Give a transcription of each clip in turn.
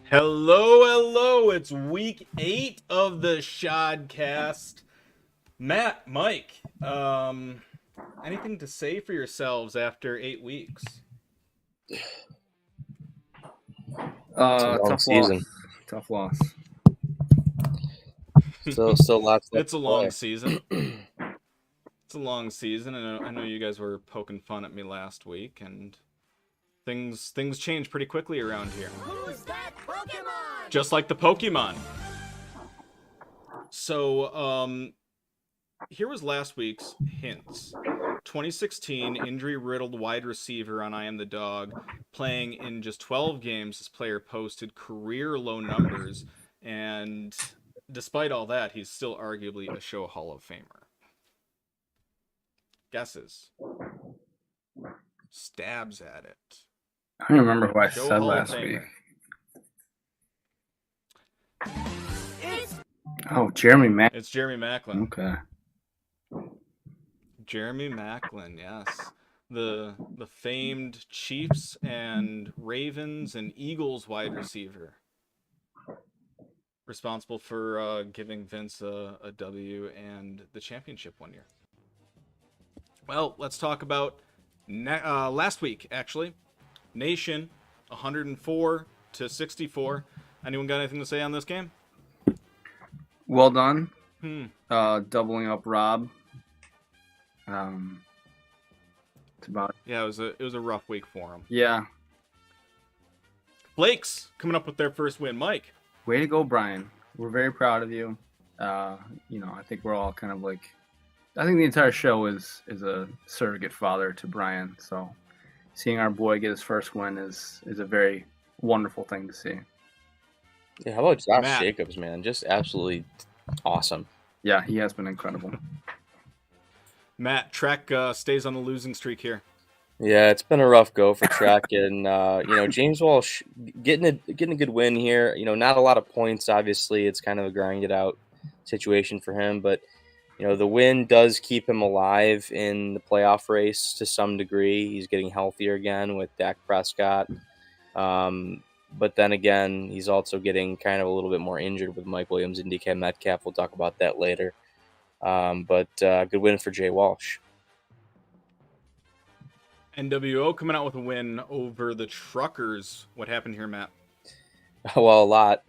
Hello, hello. It's week 8 of the ShodCast. Matt, Mike, anything to say for yourselves after 8 weeks? It's a long Tough season. loss. Tough loss. Still lots left It's a to long play. season. It's a long season, and I know you guys were poking fun at me last week, and things change pretty quickly around here. Who's that Pokemon? Just like the Pokemon. So, here was last week's hints. 2016 injury-riddled wide receiver on I Am the Dog, playing in just 12 games. This player posted career low numbers, and despite all that, he's still arguably a show Hall of Famer. Guesses. Stabs at it. I don't remember who I Show said Hall of last Famer. week. Oh, Jeremy Mack. It's Jeremy Maclin. Okay. Jeremy Maclin, yes. The famed Chiefs and Ravens and Eagles wide receiver. Responsible for giving Vince a W and the championship one year. Well, let's talk about last week, actually. Nation, 104-64. Anyone got anything to say on this game? Well done. Doubling up Rob. It's about Yeah, it was a rough week for him. yeah. Blake's coming up with their first win. Mike. Way to go, Brian. We're very proud of you. I think we're all kind of like. I think the entire show is a surrogate father to Brian. So, seeing our boy get his first win is a very wonderful thing to see. Yeah, how about Josh Matt. Jacobs, man? Just absolutely awesome. Yeah, he has been incredible. Matt, Trek stays on the losing streak here. Yeah, it's been a rough go for Trek, and James Walsh getting a good win here. Not a lot of points. Obviously, it's kind of a grinded out situation for him, but the win does keep him alive in the playoff race to some degree. He's getting healthier again with Dak Prescott. But then again, he's also getting kind of a little bit more injured with Mike Williams and DK Metcalf. We'll talk about that later. But good win for Jay Walsh. NWO coming out with a win over the Truckers. What happened here, Matt? Well, a lot.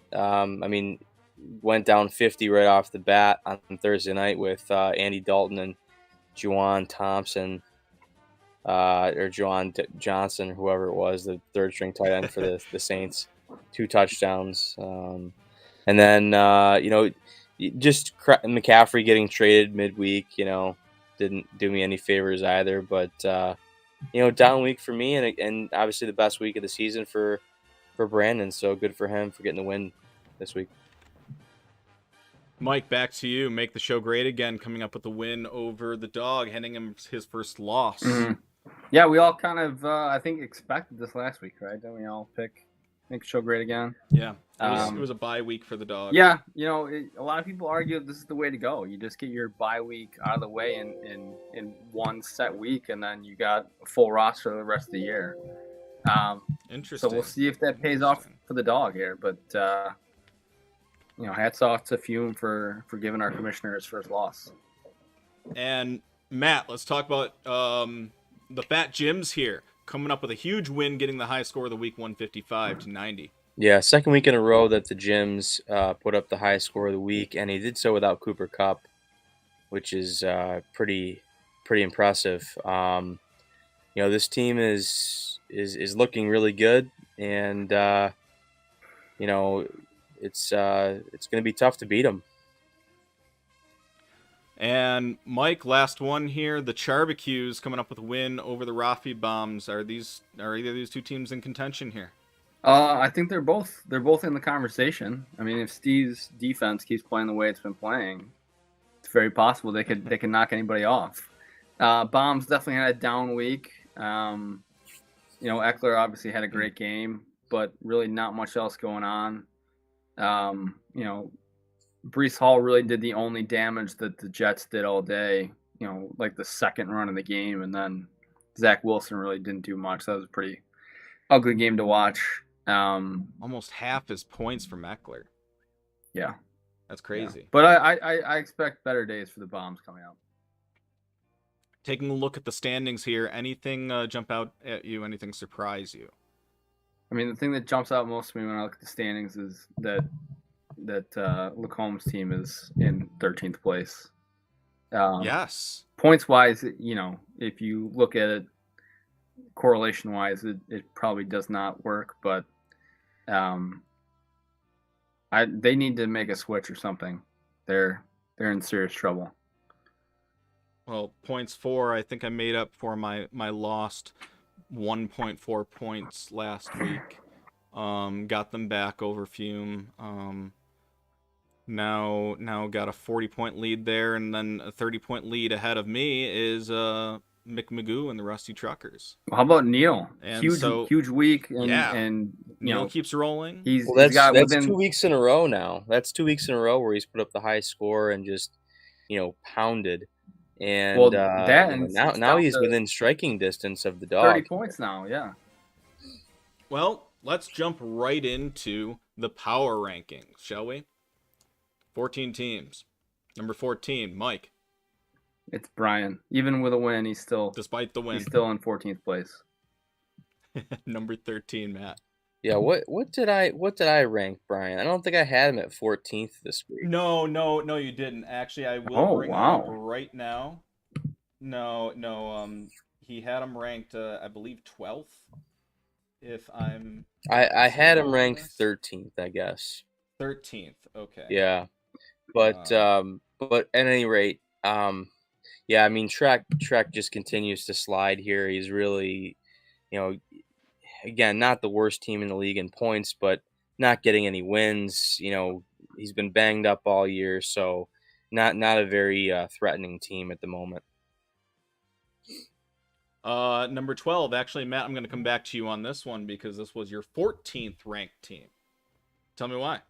Went down 50 right off the bat on Thursday night with Andy Dalton and Juwan Thompson, or Juwan Johnson, whoever it was, the third string tight end for the Saints. 2 touchdowns. And then, just McCaffrey getting traded midweek, didn't do me any favors either. But, down week for me and obviously the best week of the season for Brandon. So good for him for getting the win this week. Mike, back to you. Make the show great again, coming up with a win over the Dog, handing him his first loss. Mm-hmm. Yeah, we all kind of, I think, expected this last week, right? Didn't we all pick make the show great again? Yeah, it was a bye week for the Dog. Yeah, a lot of people argue this is the way to go. You just get your bye week out of the way in one set week, and then you got a full roster the rest of the year. Interesting. So we'll see if that pays off for the Dog here. But hats off to Fume for giving our commissioner his first loss. And Matt, let's talk about the Fat Jims here, coming up with a huge win, getting the high score of the week, 155-90. Yeah, second week in a row that the Jims put up the highest score of the week, and he did so without Cooper Kupp, which is pretty impressive. This team is looking really good, and it's going to be tough to beat them. And Mike, last one here. The Charbacues coming up with a win over the Rafi Bombs. Are either of these two teams in contention here? I think they're both in the conversation. I mean, if Steve's defense keeps playing the way it's been playing, it's very possible they could knock anybody off. Bombs definitely had a down week. Eckler obviously had a great game, but really not much else going on. Breece Hall really did the only damage that the Jets did all day, like the second run of the game, and then Zach Wilson really didn't do much. That was a pretty ugly game to watch. Almost half his points from Eckler. Yeah, That's crazy. Yeah. But I expect better days for the Bombs coming up. Taking a look at the standings here, anything jump out at you? Anything surprise you? I mean, the thing that jumps out most to me when I look at the standings is that Lacomb's team is in 13th place. Yes. Points wise, if you look at it correlation wise, it probably does not work. But they need to make a switch or something. They're in serious trouble. Well, points for, I think I made up for my lost 1.4 points last week. Got them back over Fume. Now got a 40-point lead there, and then a 30-point lead ahead of me is Mick Magoo and the Rusty Truckers. How about Neil? And huge week, and yeah, and Neil keeps rolling. That's 2 weeks in a row now. That's 2 weeks in a row where he's put up the high score and just pounded. And now he's within striking distance of the dog. 30 points now, yeah. Well, let's jump right into the power rankings, shall we? 14 teams. Number 14, Mike. It's Brian. Even with a win, despite the win, he's still in 14th place. Number 13, Matt. Yeah, what did I rank Brian? I don't think I had him at 14th this week. No, you didn't. Actually, I will bring him up right now. No, he had him ranked, I believe 12th. I had him ranked 13th, I guess. 13th, okay. Yeah, but at any rate, yeah, I mean Trek just continues to slide here. He's really, again, not the worst team in the league in points, but not getting any wins. He's been banged up all year, so not a very threatening team at the moment. Number 12, actually, Matt, I'm going to come back to you on this one because this was your 14th ranked team. Tell me why.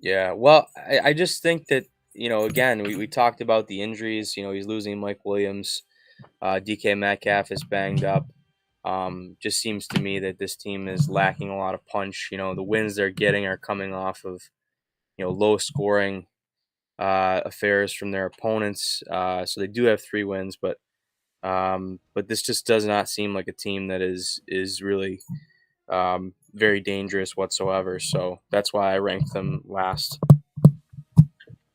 Yeah, well, I just think that, again, we talked about the injuries. He's losing Mike Williams. DK Metcalf is banged up. Just seems to me that this team is lacking a lot of punch. The wins they're getting are coming off of, low scoring affairs from their opponents. So they do have 3 wins, but this just does not seem like a team that is really very dangerous whatsoever. So that's why I ranked them last.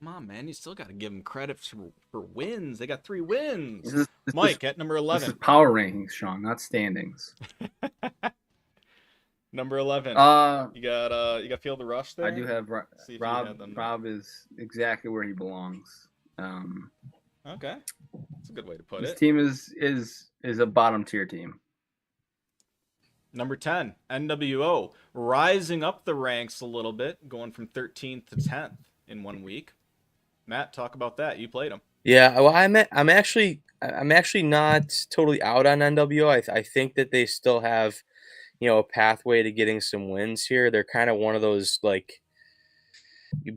Come on, man. You still got to give them credit for wins. They got 3 wins. Mike at number 11. This is power rankings, Sean, not standings. Number 11. You got Feel the Rush there? I do have Rob. Rob is exactly where he belongs. Okay. That's a good way to put it. This team is a bottom tier team. Number 10, NWO, rising up the ranks a little bit, going from 13th to 10th in 1 week. Matt, talk about that. You played them. Yeah, well, I'm actually not totally out on NWO. I think that they still have, a pathway to getting some wins here. They're kind of one of those like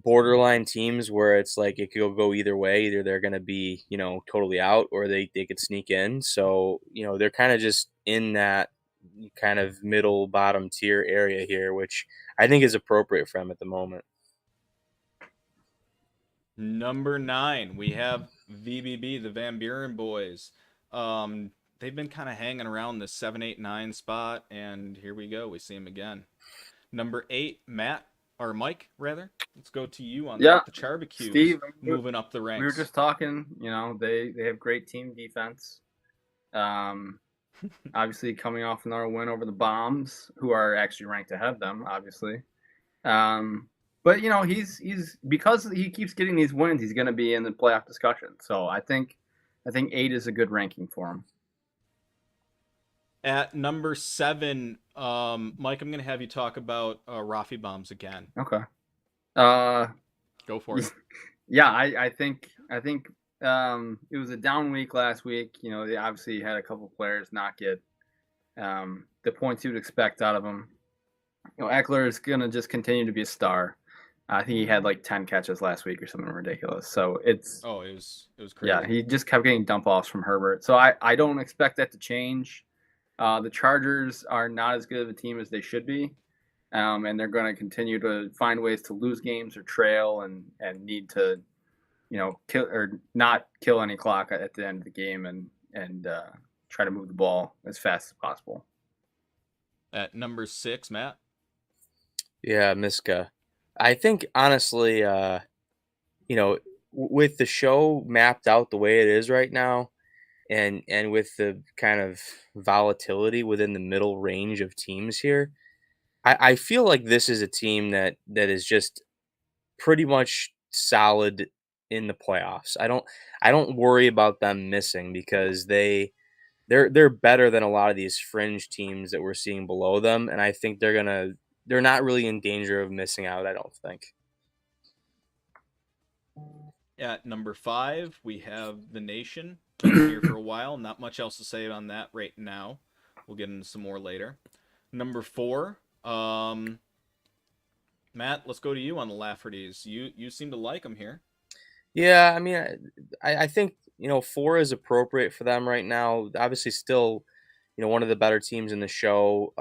borderline teams where it's like it could go either way. Either they're going to be, totally out, or they could sneak in. So, they're kind of just in that kind of middle bottom tier area here, which I think is appropriate for them at the moment. Number 9, we have VBB, the Van Buren boys. They've been kind of hanging around the 7, 8, 9 spot, and here we go. We see them again. Number 8, Mike, rather. Let's go to you on that. The Charbacues, Steve, moving up the ranks. We were just talking. They have great team defense. Obviously, coming off another win over the Bombs, who are actually ranked ahead of them, obviously. But he's because he keeps getting these wins, he's going to be in the playoff discussion. So I think 8 is a good ranking for him. At number 7, Mike, I'm going to have you talk about Rafi Bombs again. Okay. Go for it. Yeah, I think it was a down week last week. They obviously had a couple players not get the points you would expect out of them. Eckler is going to just continue to be a star. I think he had like 10 catches last week or something ridiculous. So it was crazy. Yeah, he just kept getting dump offs from Herbert. So I don't expect that to change. The Chargers are not as good of a team as they should be. and they're going to continue to find ways to lose games or trail and need to, kill or not kill any clock at the end of the game and try to move the ball as fast as possible. At number 6, Matt. Yeah, Miska. I think honestly, with the show mapped out the way it is right now, and with the kind of volatility within the middle range of teams here, I feel like this is a team that is just pretty much solid in the playoffs. I don't worry about them missing because they're better than a lot of these fringe teams that we're seeing below them, and I think they're not really in danger of missing out, I don't think. At number 5, we have the Nation. Been here for a while. Not much else to say on that right now. We'll get into some more later. Number 4, Matt, let's go to you on the Laffertys. You seem to like them here. Yeah, I mean, I think 4 is appropriate for them right now. Obviously, still, one of the better teams in the show.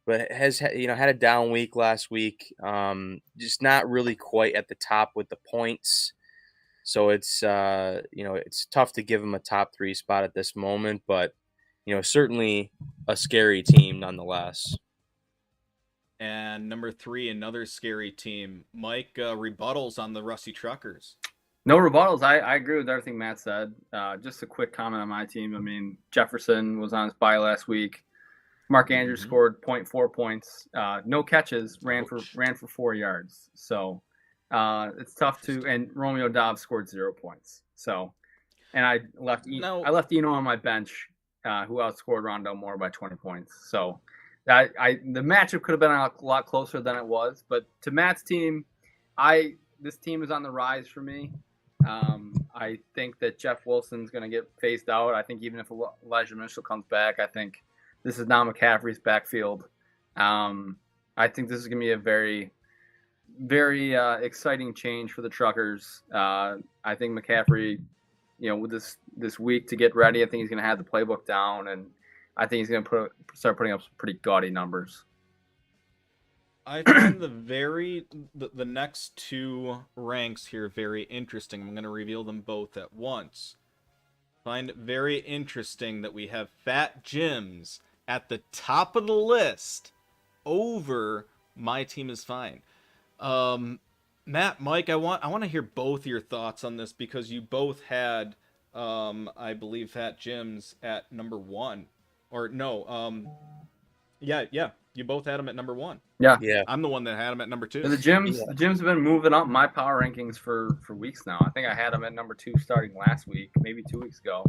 But has had a down week last week. Just not really quite at the top with the points. So it's it's tough to give them a top 3 spot at this moment, but certainly a scary team nonetheless. And number 3, another scary team. Mike, rebuttals on the Rusty Truckers. No rebuttals. I agree with everything Matt said. Just a quick comment on my team. I mean, Jefferson was on his bye last week. Mark Andrews scored 0.4 points. No catches, ran for 4 yards. So it's tough to. And Romeo Dobbs scored 0 points. So, and I left Eno on my bench, who outscored Rondell Moore by 20 points. So the matchup could have been a lot closer than it was. But to Matt's team, this team is on the rise for me. I think that Jeff Wilson's going to get phased out. I think even if Elijah Mitchell comes back, I think this is now McCaffrey's backfield. I think this is going to be a very, very exciting change for the Truckers. I think McCaffrey, with this week to get ready, I think he's going to have the playbook down, and I think he's going to start putting up some pretty gaudy numbers. I find the next 2 ranks here very interesting. I'm going to reveal them both at once. Find it very interesting that we have Fat Jim's at the top of the list over My Team Is Fine. Matt, Mike, I want to hear both your thoughts on this because you both had, I believe, Fat Jim's at number 1. Or no, yeah, you both had him at number 1. Yeah. I'm the one that had him at number 2. The Gyms have been moving up my power rankings for weeks now. I think I had them at number 2 starting last week, maybe 2 weeks ago.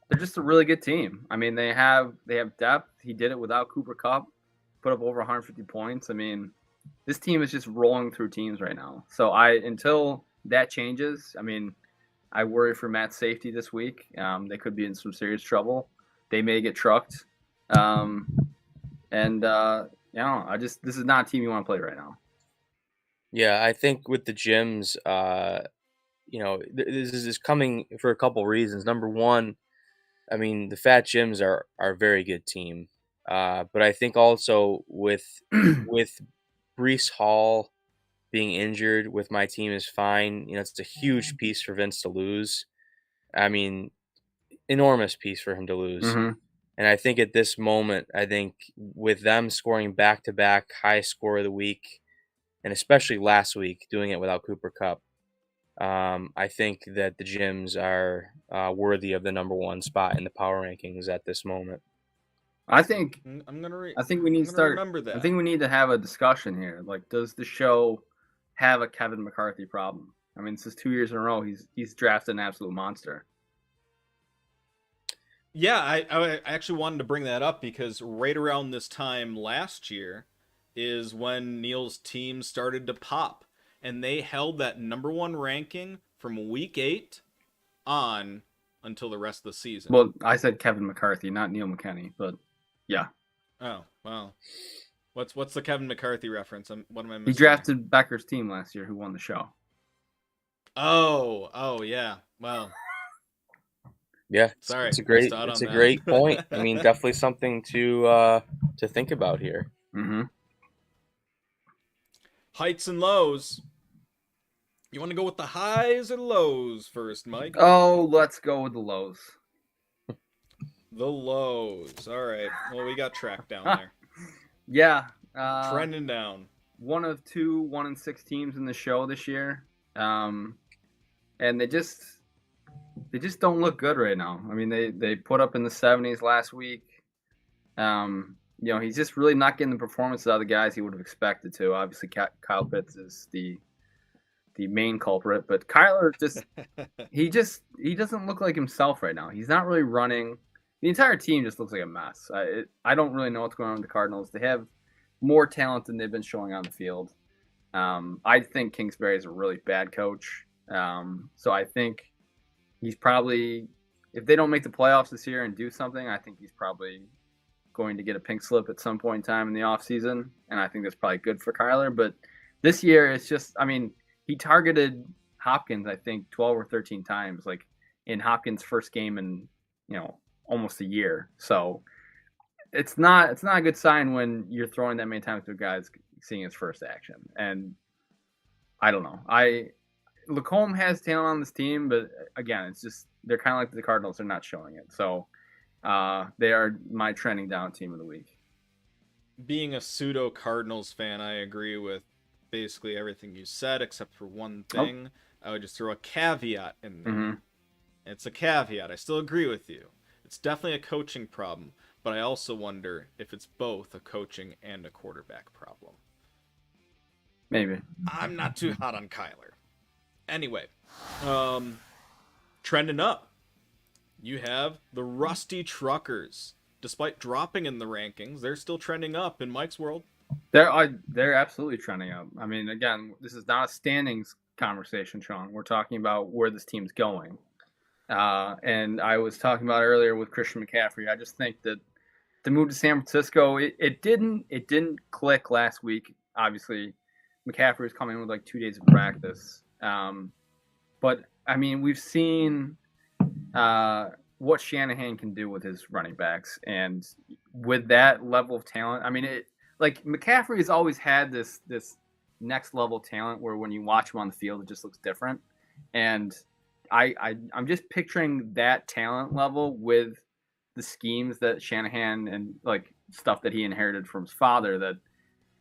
They're just a really good team. I mean, they have depth. He did it without Cooper Kupp, put up over 150 points. I mean, this team is just rolling through teams right now. So until that changes, I mean, I worry for Matt's safety this week. They could be in some serious trouble. They may get trucked. This is not a team you want to play right now. Yeah, I think with the Gyms, this is coming for a couple reasons. Number one, I mean, the Fat Gyms are a very good team. But I think also with Breece Hall being injured, with My Team Is Fine, it's a huge piece for Vince to lose. I mean, enormous piece for him to lose. Mm-hmm. And I think at this moment, with them scoring back-to-back high score of the week, and especially last week doing it without Cooper Kupp, I think that the Gyms are worthy of the number 1 spot in the power rankings at this moment. I think we need to start. Remember that. I think we need to have a discussion here. Like, does the show have a Kevin McCarthy problem? I mean, this is 2 years in a row. He's drafted an absolute monster. Yeah, I actually wanted to bring that up because right around this time last year is when Neil's team started to pop. And they held that number 1 ranking from week 8 on until the rest of the season. Well, I said Kevin McCarthy, not Neil McKinney, but yeah. Oh, wow. What's the Kevin McCarthy reference? What am I missing? He drafted Becker's team last year, who won the show. Oh, yeah. Well. Yeah, sorry. It's a great point. I mean, definitely something to think about here. Mm-hmm. Heights and lows. You want to go with the highs or lows first, Mike? Oh, let's go with the lows. The lows. All right. Well, we got tracked down there. Yeah. Trending down. One of two 1-6 teams in the show this year. And they just don't look good right now. I mean, they put up in the 70s last week. He's just really not getting the performances out of the guys he would have expected to. Obviously, Kyle Pitts is the main culprit, but Kyler he doesn't look like himself right now. He's not really running. The entire team just looks like a mess. I don't really know what's going on with the Cardinals. They have more talent than they've been showing on the field. I think Kingsbury is a really bad coach. So I think he's probably, if they don't make the playoffs this year and do something, I think he's probably going to get a pink slip at some point in time in the offseason. And I think that's probably good for Kyler. But this year, it's just, I mean, he targeted Hopkins, I think, 12 or 13 times, like in Hopkins' first game in, almost a year. So it's not a good sign when you're throwing that many times to a guy seeing his first action. And I don't know. Lacombe has talent on this team, but again, it's just they're kind of like the Cardinals. They're not showing it. So they are my trending down team of the week. Being a pseudo Cardinals fan, I agree with basically everything you said, except for one thing. I would just throw a caveat in there. Mm-hmm. It's a caveat. I still agree with you. It's definitely a coaching problem, but I also wonder if it's both a coaching and a quarterback problem. Maybe. I'm not too hot on Kyler. Anyway, trending up. You have the Rusty Truckers. Despite dropping in the rankings, they're still trending up in Mike's world. They're absolutely trending up. I mean, again, this is not a standings conversation, Sean. We're talking about where this team's going. And I was talking about earlier with Christian McCaffrey. I just think that the move to San Francisco, it didn't click last week. Obviously, McCaffrey was coming in with like 2 days of practice. But I mean, we've seen what Shanahan can do with his running backs, and with that level of talent, I mean, McCaffrey has always had this next level talent where when you watch him on the field, it just looks different. And I'm just picturing that talent level with the schemes that Shanahan and like stuff that he inherited from his father. That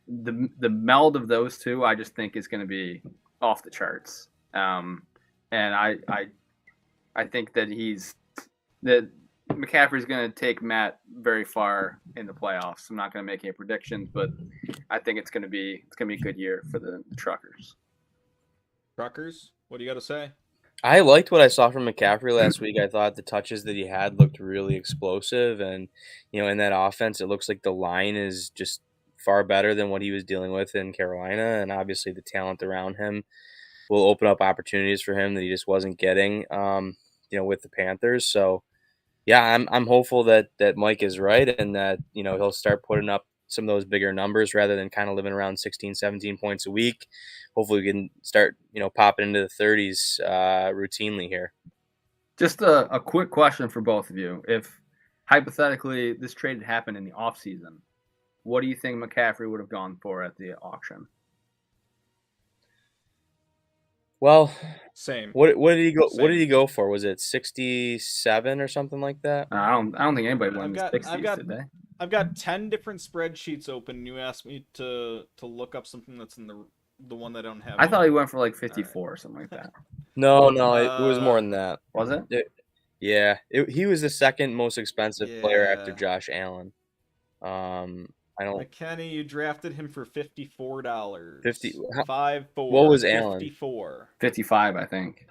the meld of those two, I just think is going to be off the charts. And I think that McCaffrey's going to take Matt very far in the playoffs. I'm not going to make any predictions, but I think it's going to be a good year for the Truckers. Truckers, what do you got to say? I liked what I saw from McCaffrey last week. I thought the touches that he had looked really explosive, and in that offense, it looks like the line is just far better than what he was dealing with in Carolina, and obviously the talent around him will open up opportunities for him that he just wasn't getting, with the Panthers. So, yeah, I'm hopeful that Mike is right, and that he'll start putting up some of those bigger numbers rather than kind of living around 16, 17 points a week. Hopefully we can start, popping into the 30s routinely here. Just a quick question for both of you. If hypothetically this trade had happened in the offseason, what do you think McCaffrey would have gone for at the auction? Well, same. What did he go? Same. What did he go for? Was it 67 or something like that? I don't think anybody went in the 60s today. I've got 10 different spreadsheets open. You asked me to look up something that's in the one that I don't have. I thought he went for like 54 or something like that. No, it was more than that. Was it? He was the second most expensive player after Josh Allen. McKenny, you drafted him for $54. 5-4. What was Allen? 54. 55, I think.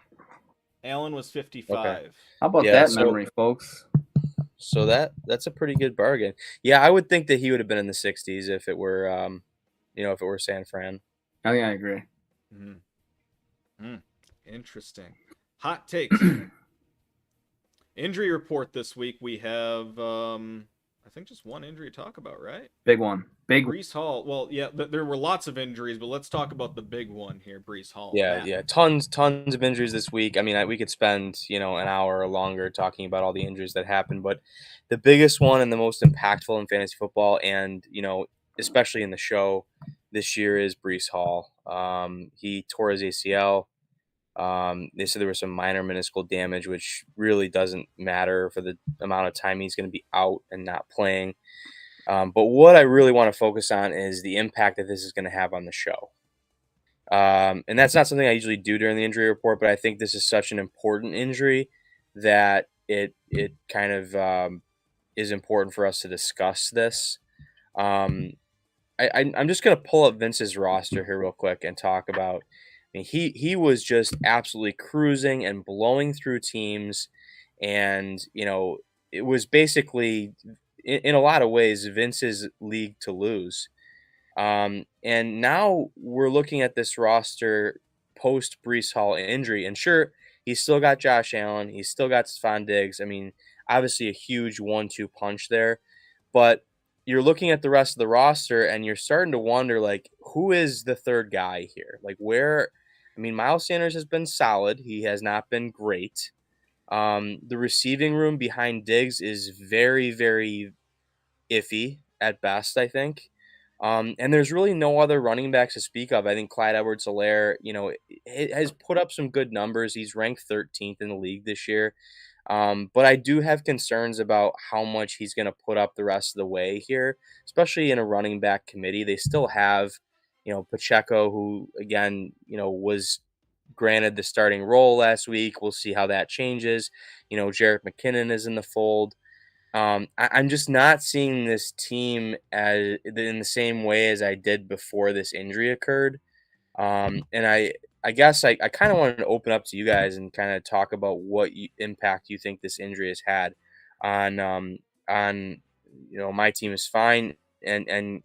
Allen was 55. Okay. How about that memory, folks? So that's a pretty good bargain. Yeah, I would think that he would have been in the 60s if it were, if it were San Fran. I think I agree. Interesting. Hot takes. Injury report this week. We have, I think, just one injury to talk about, right? Big one. Breece Hall. Well, yeah, there were lots of injuries, but let's talk about the big one here, Breece Hall. Yeah, tons of injuries this week. I mean, we could spend, an hour or longer talking about all the injuries that happened, but the biggest one and the most impactful in fantasy football, and, especially in the show this year, is Brees Hall. He tore his ACL. They said there was some minor meniscal damage, which really doesn't matter for the amount of time he's going to be out and not playing. But what I really want to focus on is the impact that this is going to have on the show. And that's not something I usually do during the injury report, but I think this is such an important injury that it kind of is important for us to discuss this. I'm just going to pull up Vince's roster here real quick and talk about. I mean, he was just absolutely cruising and blowing through teams, and it was basically in a lot of ways Vince's league to lose. And now we're looking at this roster post Brees Hall injury, and sure, he's still got Josh Allen, he's still got Stephon Diggs. I mean, obviously a huge 1-2 punch there, but you're looking at the rest of the roster and you're starting to wonder, like, who is the third guy here? Like, where? I mean, Miles Sanders has been solid. He has not been great. The receiving room behind Diggs is very, very iffy at best, I think. And there's really no other running backs to speak of. I think Clyde Edwards-Helaire, has put up some good numbers. He's ranked 13th in the league this year. But I do have concerns about how much he's going to put up the rest of the way here, especially in a running back committee. They still have, Pacheco, who, again, was granted the starting role last week. We'll see how that changes. Jerick McKinnon is in the fold. I'm just not seeing this team in the same way as I did before this injury occurred. And I guess I kind of wanted to open up to you guys and kind of talk about what impact you think this injury has had on my team is fine and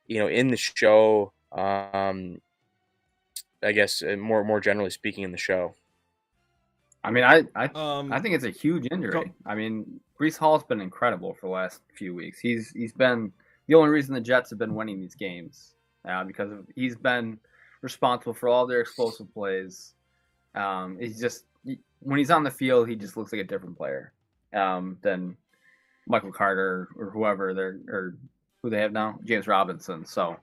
in the show, I guess more generally speaking in the show. I mean, I think it's a huge injury. I mean, Brees Hall's been incredible for the last few weeks. He's been the only reason the Jets have been winning these games because he's been responsible for all their explosive plays. He's just when he's on the field, he just looks like a different player than Michael Carter or who they have now, James Robinson. So,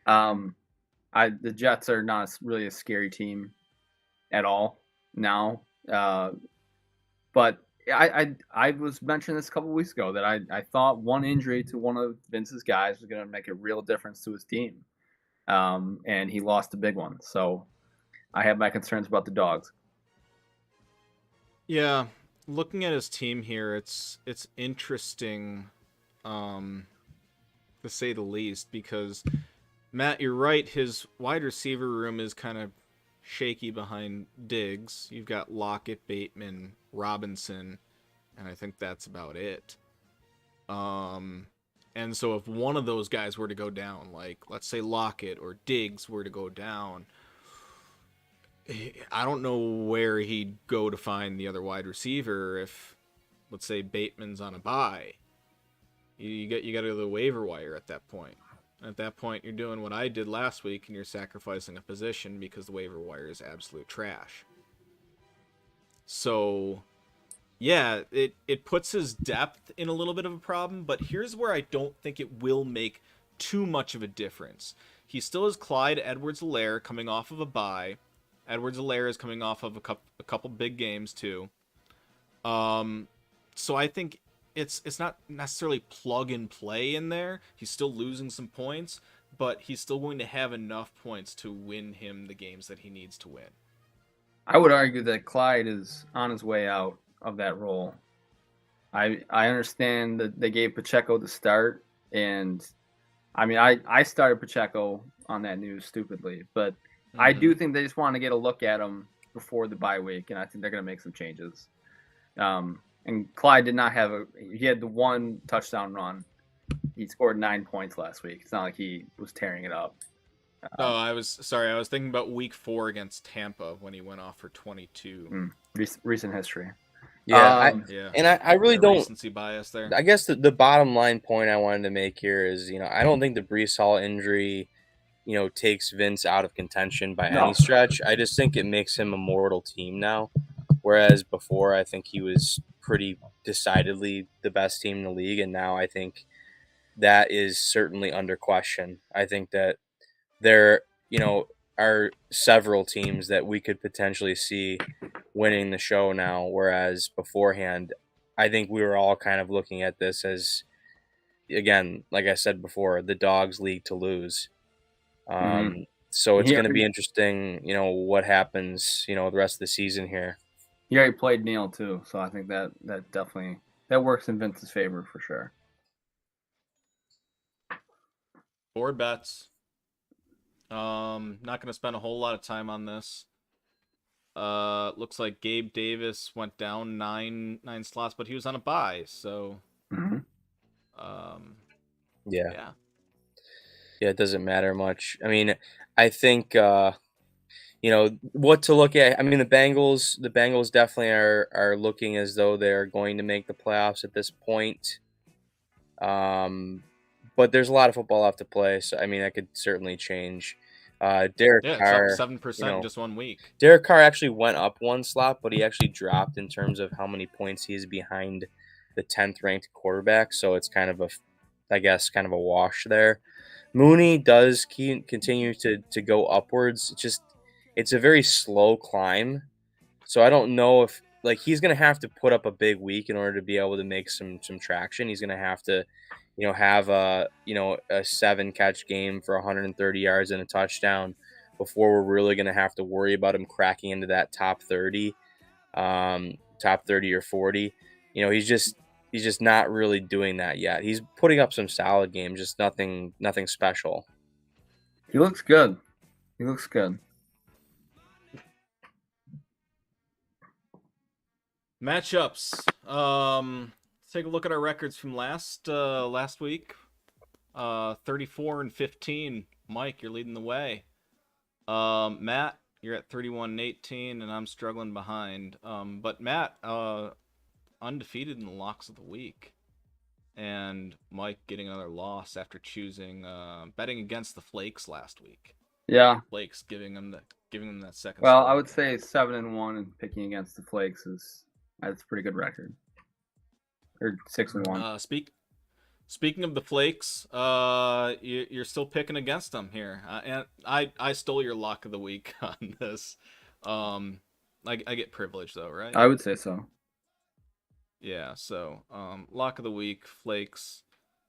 the Jets are not really a scary team at all now. But I was mentioning this a couple of weeks ago that I thought one injury to one of Vince's guys was going to make a real difference to his team. And he lost a big one. So I have my concerns about the Dogs. Yeah, looking at his team here, it's interesting, to say the least, because Matt, you're right. His wide receiver room is kind of shaky behind Diggs. You've got Lockett, Bateman, Robinson, and I think that's about it. And so if one of those guys were to go down, like let's say Lockett or Diggs were to go down, I don't know where he'd go to find the other wide receiver if, let's say, Bateman's on a bye. You got to go to the waiver wire at that point. At that point, you're doing what I did last week, and you're sacrificing a position because the waiver wire is absolute trash. So, yeah, it puts his depth in a little bit of a problem, but here's where I don't think it will make too much of a difference. He still has Clyde Edwards-Helaire coming off of a bye. Edwards-Helaire is coming off of a couple big games, too. So I think it's not necessarily plug and play in there. He's still losing some points, but he's still going to have enough points to win him the games that he needs to win. I would argue that Clyde is on his way out of that role. I understand that they gave Pacheco the start, and I mean I started Pacheco on that news stupidly, but I do think they just want to get a look at him before the bye week, and I think they're going to make some changes. And Clyde did not have he had the one touchdown run. He scored 9 points last week. It's not like he was tearing it up. I was thinking about week 4 against Tampa when he went off for 22. Recent history. Yeah, I really don't recency bias there. I guess the bottom line point I wanted to make here is, I don't think the Brees Hall injury, takes Vince out of contention by any stretch. I just think it makes him a mortal team now. Whereas before, I think he was pretty decidedly the best team in the league, and now I think that is certainly under question. I think that there, are several teams that we could potentially see winning the show now, whereas beforehand, I think we were all kind of looking at this as, again, like I said before, the dogs league to lose. Mhm. So it's He going to be already, interesting, what happens, the rest of the season here. he already played Neil too, so I think that definitely that works in Vince's favor for sure. Board bets. Not gonna spend a whole lot of time on this. Looks like Gabe Davis went down nine slots, but he was on a bye, so Mhm. Yeah. yeah. Yeah, it doesn't matter much. I mean, I think what to look at. I mean, the Bengals definitely are looking as though they're going to make the playoffs at this point. But there's a lot of football left to play, so I mean, that could certainly change. Derek Yeah, it's up Carr, 7% in just 1 week. Derek Carr actually went up one slot, but he actually dropped in terms of how many points he is behind the 10th ranked quarterback. So it's kind of kind of a wash there. Mooney does continue to go upwards. It's a very slow climb. So I don't know if he's gonna have to put up a big week in order to be able to make some traction. He's gonna have to, have a 7 catch game for 130 yards and a touchdown before we're really gonna have to worry about him cracking into that top 30, top 30 or 40. He's just not really doing that yet. He's putting up some solid games, just nothing special. He looks good. He looks good. Matchups. Let's take a look at our records from last week. 34-15. Mike, you're leading the way. Matt, you're at 31-18, and I'm struggling behind. But Matt, undefeated in the locks of the week, and Mike getting another loss after choosing betting against the Flakes last week. Yeah. Flakes giving them that second. Well, score. I would say 7-1 and picking against the Flakes that's a pretty good record. Or 6-1. Speaking of the Flakes, you're still picking against them here, and I stole your lock of the week on this. I get privilege though, right? I would say so. Yeah. So, lock of the week, Flakes.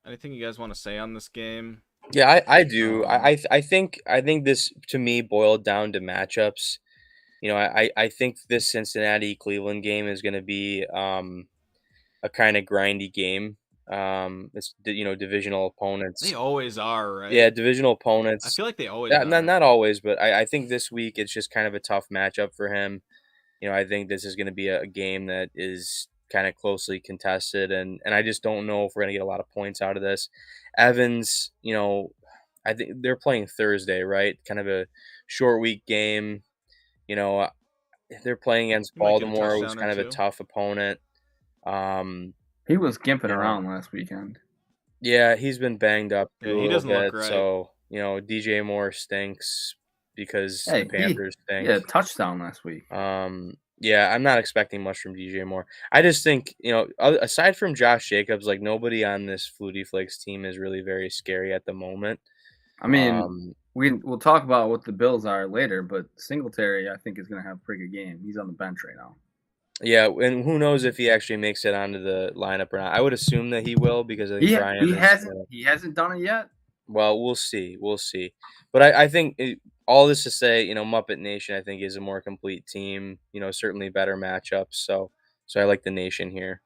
Anything you guys want to say on this game? Yeah, I do. I think this to me boiled down to matchups. I think this Cincinnati Cleveland game is going to be a kind of grindy game. It's divisional opponents. They always are, right? Yeah, divisional opponents. I feel like they always Yeah, are. not always, but I think this week it's just kind of a tough matchup for him. I think this is going to be a game that is kind of closely contested, and I just don't know if we're going to get a lot of points out of this. Evans, I think they're playing Thursday, right? Kind of a short week game. They're playing against He might get a Baltimore, who's touchdown kind or of a two. tough opponent. He was gimping Yeah. around last weekend. Yeah, he's been banged up Yeah, too a he little doesn't look bit. right. So, DJ Moore stinks because Hey, the Panthers stink. He had a touchdown last week. Yeah, I'm not expecting much from DJ Moore. I just think, aside from Josh Jacobs, nobody on this Flutie Flakes team is really very scary at the moment. I mean, we'll talk about what the Bills are later, but Singletary, I think, is going to have a pretty good game. He's on the bench right now. Yeah, and who knows if he actually makes it onto the lineup or not. I would assume that he will because I think He hasn't done it yet. Well, we'll see. But I think all this to say, Muppet Nation, I think, is a more complete team. Certainly better matchups. So I like the Nation here.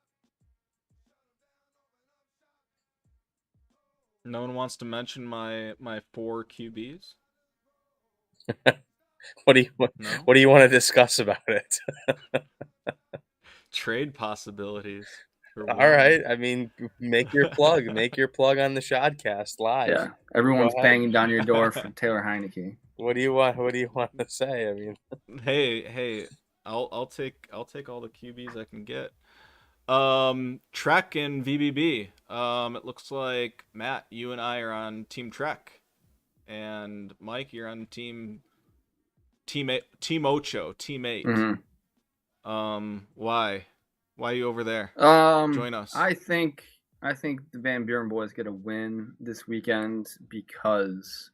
No one wants to mention my 4 QBs. What do you want to discuss about it? Trade possibilities. All right. I mean, make your plug. Make your plug on the ShodCast live. Yeah, everyone's banging down your door for Taylor Heineke. What do you want to say? I mean, hey, I'll take all the QBs I can get. Trek and VBB. It looks like Matt, you and I are on Team Trek, and Mike, you're on Team Ocho, Team 8. Mm-hmm. Why are you over there? Join us. I think I think the Van Buren boys get a win this weekend because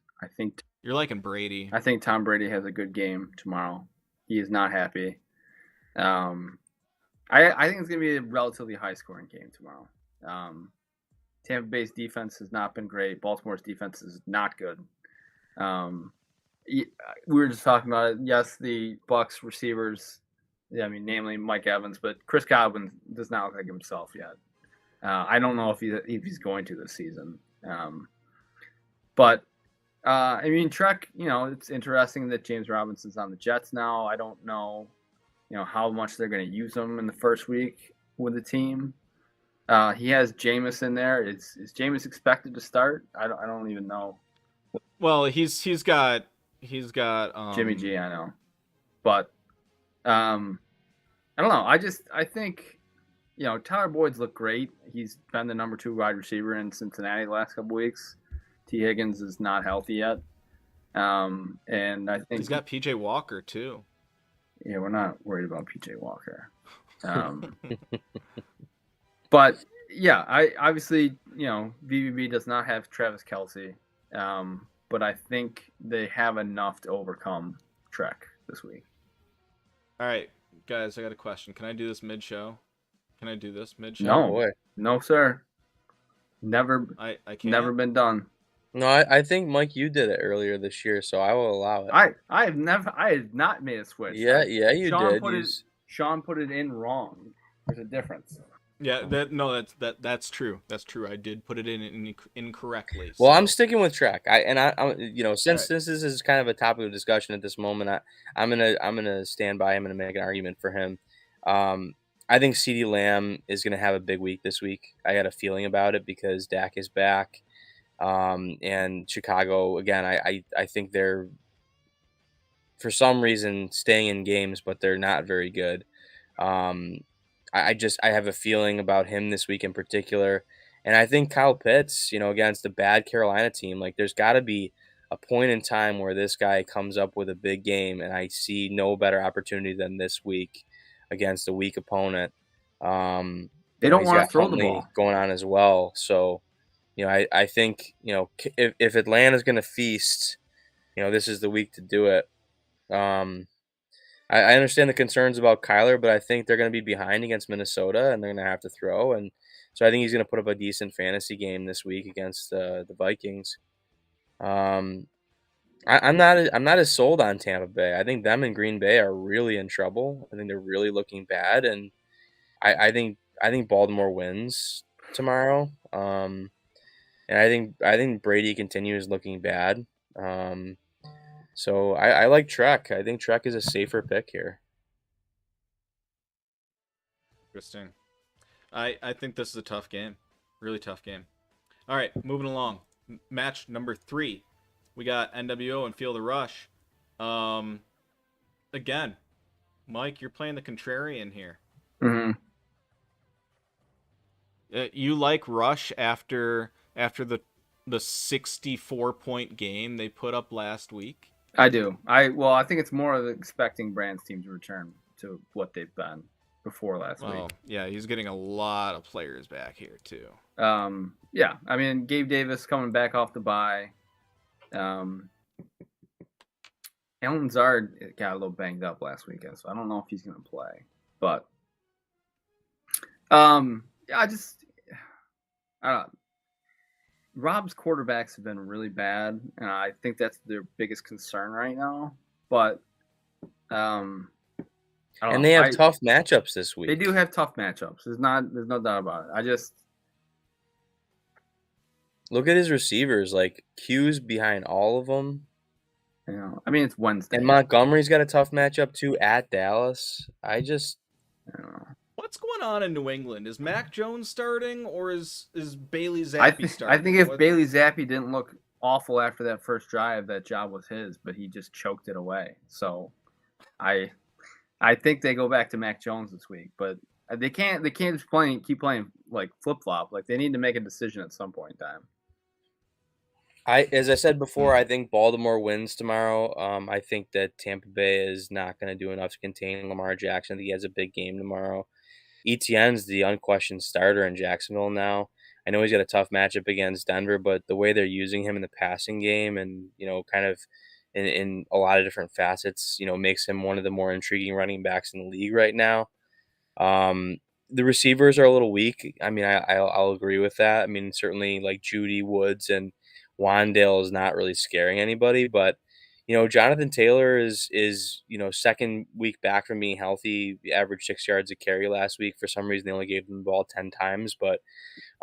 You're liking Brady. I think Tom Brady has a good game tomorrow. He is not happy. I think it's going to be a relatively high-scoring game tomorrow. Tampa Bay's defense has not been great. Baltimore's defense is not good. We were just talking about it. Yes, the Bucs receivers, namely Mike Evans, but Chris Godwin does not look like himself yet. I don't know if he's going to this season. But Trek, it's interesting that James Robinson's on the Jets now. I don't know, how much they're going to use him in the first week with the team. He has Jameis in there. Is Jameis expected to start? I don't even know. Well, he's got Jimmy G, I know, but I don't know. I think Tyler Boyd's looked great. He's been the number 2 wide receiver in Cincinnati the last couple weeks. T. Higgins is not healthy yet, and I think he's got PJ Walker too. Yeah, we're not worried about PJ Walker, but yeah, I obviously VVB does not have Travis Kelce. But I think they have enough to overcome Trek this week. All right, guys, I got a question. Can I do this mid-show? No, sir. Never. I can't. Never been done. No, I think Mike, you did it earlier this year, so I will allow it. I have not made a switch. Yeah, you did. Sean put it in wrong. There's a difference. Yeah, that's true. That's true. I did put it in incorrectly. So. Well, I'm sticking with Trek. Since this is kind of a topic of discussion at this moment, I'm gonna stand by him and make an argument for him. I think CeeDee Lamb is gonna have a big week this week. I got a feeling about it because Dak is back, and Chicago again. I think they're for some reason staying in games, but they're not very good. I have a feeling about him this week in particular. And I think Kyle Pitts, against a bad Carolina team, like there's got to be a point in time where this guy comes up with a big game, and I see no better opportunity than this week against a weak opponent. They don't want to throw the ball going on as well. So, I think, if Atlanta's going to feast, this is the week to do it. I understand the concerns about Kyler, but I think they're going to be behind against Minnesota, and they're going to have to throw. And so I think he's going to put up a decent fantasy game this week against the Vikings. I'm not as sold on Tampa Bay. I think them and Green Bay are really in trouble. I think they're really looking bad, and I think Baltimore wins tomorrow. And I think Brady continues looking bad. So I like Trek. I think Trek is a safer pick here. Interesting. I think this is a tough game. Really tough game. All right, moving along. Match number 3. We got NWO and Feel the Rush. Again, Mike, you're playing the contrarian here. Mm-hmm. You like Rush after the 64-point game they put up last week? I do. I think it's more of expecting Brand's team to return to what they've been before last week. Yeah, he's getting a lot of players back here too. Yeah, Gabe Davis coming back off the bye. Alan Zard got a little banged up last weekend, so I don't know if he's going to play. But I don't know. Rob's quarterbacks have been really bad, and I think that's their biggest concern right now. But and they have tough matchups this week. They do have tough matchups. There's no doubt about it. Look at his receivers, like Q's behind all of them. It's Wednesday. And Montgomery's got a tough matchup too at Dallas. I don't know. What's going on in New England? Is Mac Jones starting, or is Bailey Zappi starting? I think if Bailey Zappi didn't look awful after that first drive, that job was his, but he just choked it away. So I think they go back to Mac Jones this week, but they can't just keep playing like flip-flop. Like they need to make a decision at some point in time. As I said before, I think Baltimore wins tomorrow. I think that Tampa Bay is not going to do enough to contain Lamar Jackson. I think he has a big game tomorrow. ETN's the unquestioned starter in Jacksonville now. I know he's got a tough matchup against Denver, but the way they're using him in the passing game and, kind of in a lot of different facets, makes him one of the more intriguing running backs in the league right now. The receivers are a little weak. I mean, I'll agree with that. I mean, certainly like Judy Woods and Wandale is not really scaring anybody, but Jonathan Taylor is second week back from being healthy. He averaged 6 yards a carry last week. For some reason, they only gave him the ball 10 times, but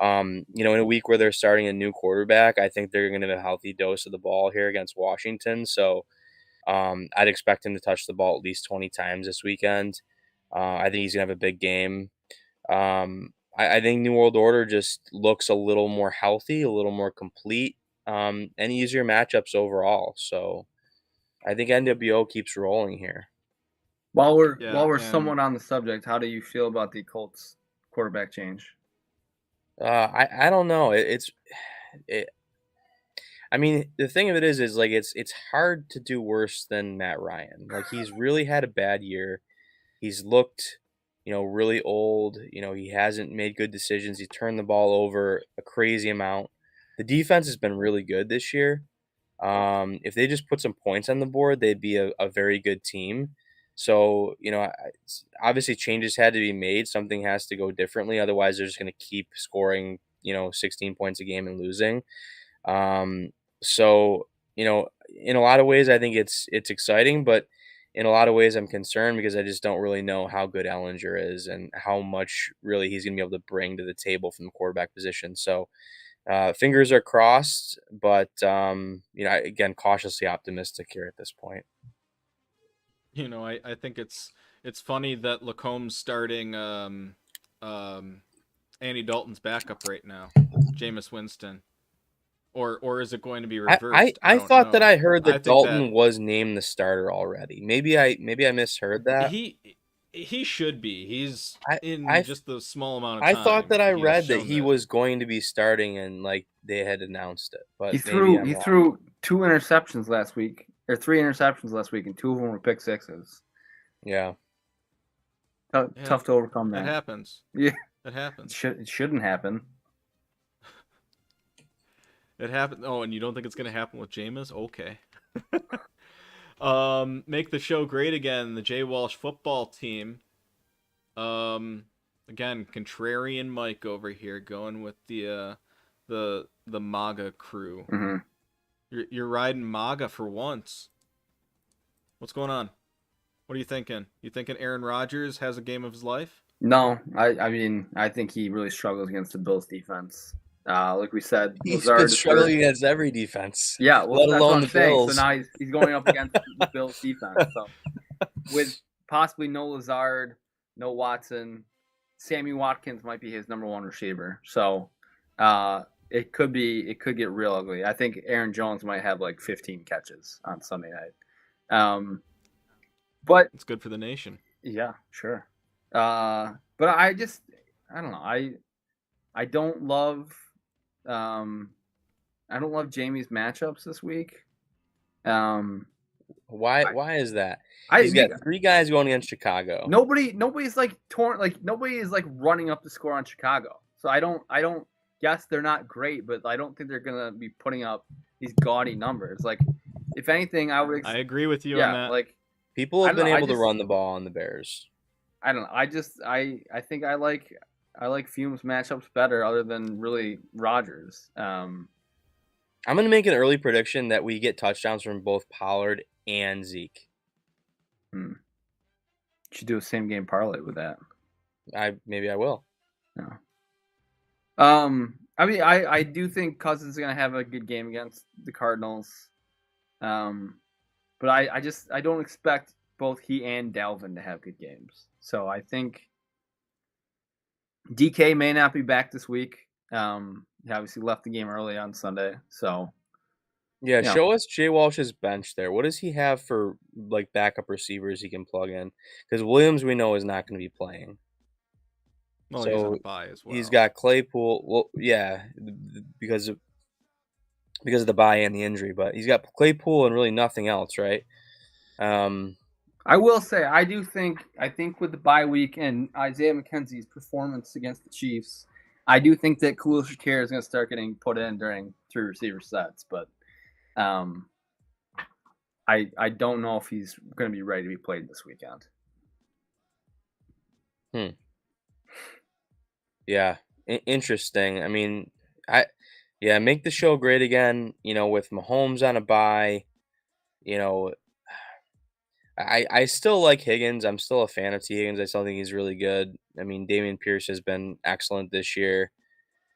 in a week where they're starting a new quarterback, I think they're going to have a healthy dose of the ball here against Washington. So I'd expect him to touch the ball at least 20 times this weekend. I think he's going to have a big game. I think New World Order just looks a little more healthy, a little more complete, and easier matchups overall. So I think NWO keeps rolling here. While we're and- somewhat on the subject, how do you feel about the Colts quarterback change? I don't know. I mean, the thing of it is like it's hard to do worse than Matt Ryan. Like he's really had a bad year. He's looked, really old. He hasn't made good decisions. He turned the ball over a crazy amount. The defense has been really good this year. If they just put some points on the board, they'd be a very good team. So, obviously changes had to be made. Something has to go differently. Otherwise, they're just going to keep scoring, 16 points a game and losing. So, in a lot of ways, I think it's exciting, but in a lot of ways, I'm concerned because I just don't really know how good Ellinger is and how much really he's going to be able to bring to the table from the quarterback position. So, fingers are crossed, but again, cautiously optimistic here at this point. I think it's funny that Lacomb's starting Andy Dalton's backup right now, Jameis Winston. Or is it going to be reversed? I don't thought know. that I heard that think Dalton was named the starter already. Maybe I misheard that. He should be. He's in just the small amount of I time. thought that I he's read that shown he was going to be starting and like they had announced it. But He maybe threw 2 interceptions last week, or 3 interceptions last week, and 2 of them were pick sixes. Yeah. Tough to overcome that. It happens. Yeah. It happens. It shouldn't happen. It happened. Oh, and you don't think it's going to happen with Jameis? Okay. Make the show great again. The Jay Walsh football team. Again, contrarian Mike over here going with the MAGA crew. Mm-hmm. You're riding MAGA for once. What's going on? What are you thinking? You thinking Aaron Rodgers has a game of his life? No, I mean, I think he really struggles against the Bills defense. Like we said, He's Lazard been is struggling hurt. against every defense. Yeah, well, let that's alone what I'm the saying. Bills. So now he's going up against the Bills defense. So with possibly no Lazard, no Watson, Sammy Watkins might be his number 1 receiver. So it could get real ugly. I think Aaron Jones might have like 15 catches on Sunday night. But it's good for the nation. Yeah, sure. But I don't know. I don't love Jamie's matchups this week. Why is that? He's He's got 3 guys going against Chicago. Nobody's like torn. Like nobody is like running up the score on Chicago. So I don't. Yes, they're not great, but I don't think they're gonna be putting up these gaudy numbers. Like, if anything, I would. I agree with you on that. Like people have been able to run the ball on the Bears. I don't know. I think I like Fume's matchups better, other than really Rodgers. I'm going to make an early prediction that we get touchdowns from both Pollard and Zeke. Should do a same game parlay with that. Maybe I will. No. I mean, I do think Cousins is going to have a good game against the Cardinals. But I don't expect both he and Dalvin to have good games. So I think DK may not be back this week. He obviously left the game early on Sunday. So yeah, show us Jay Walsh's bench there. What does he have for like backup receivers he can plug in? Because Williams we know is not going to be playing. Well, so he's on a bye as well. He's got Claypool. Well, yeah, because of the bye and the injury, but he's got Claypool and really nothing else, right? I will say I think with the bye week and Isaiah McKenzie's performance against the Chiefs, I do think that Khalil Shakir is going to start getting put in during 3 receiver sets, but I don't know if he's going to be ready to be played this weekend. Yeah, interesting. I mean, make the show great again. With Mahomes on a bye. I still like Higgins. I'm still a fan of T. Higgins. I still think he's really good. I mean, Damian Pierce has been excellent this year.